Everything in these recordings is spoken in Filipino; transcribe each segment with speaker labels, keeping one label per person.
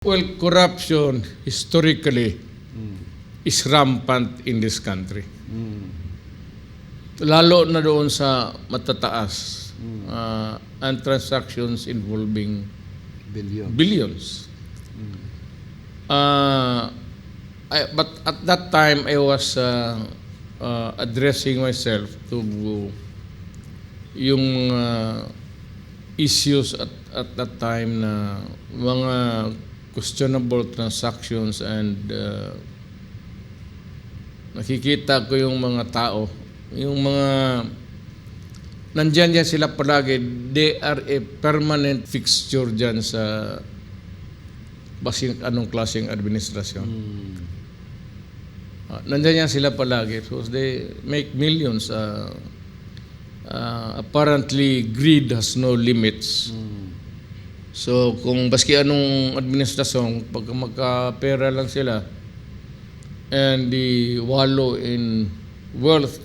Speaker 1: Well, corruption historically is rampant in this country. Lalo na doon sa matataas and transactions involving billions. But at that time, I was addressing myself to yung issues at that time na mga questionable transactions and nakikita ko yung mga tao, yung mga nandyan sila palagi, they are a permanent fixture dyan sa basing anong klaseng administrasyon. Nandyan sila palagi, so they make millions. Apparently, greed has no limits. So, kung baski anong administrasyon, pag magkapera lang sila and they wallow in wealth,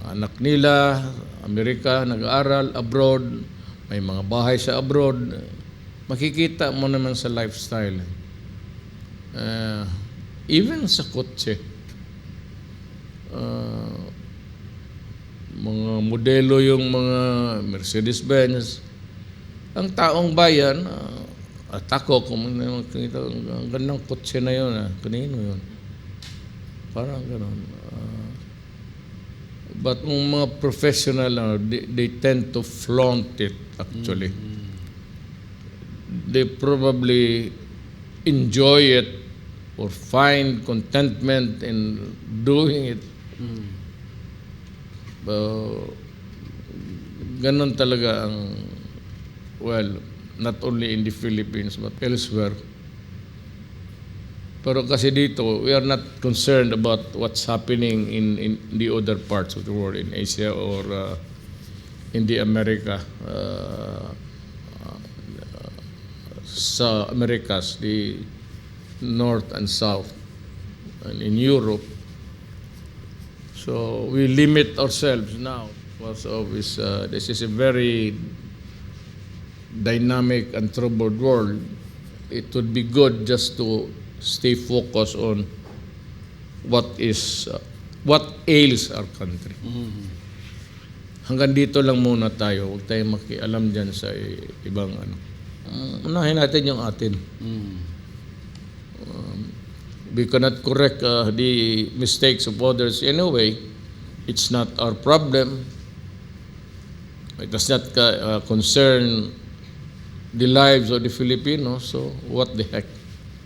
Speaker 1: anak nila, Amerika, nag-aaral, abroad, may mga bahay sa abroad, makikita mo naman sa lifestyle. Even sa kotse, mga modelo yung mga Mercedes-Benz. Ang taong bayan, atako kung makikita, ang gandang kotse na yun, kanino yun? Parang gano'n. But mga professional, they tend to flaunt it actually. They probably enjoy it or find contentment in doing it. Ganon talaga ang, well, not only in the Philippines but elsewhere. Pero kasi dito, we are not concerned about what's happening in the other parts of the world, in Asia or in the America, sa Americas, the North and South, and in Europe. So we limit ourselves now because of this is a very dynamic and troubled world. It would be good just to stay focused on what ails our country. Hanggang dito lang muna tayo. Huwag tayong makialam dyan sa ibang ano. Unahin natin yung atin. We cannot correct the mistakes of others anyway. It's not our problem. It does not concern the lives of the Filipinos. So what the heck?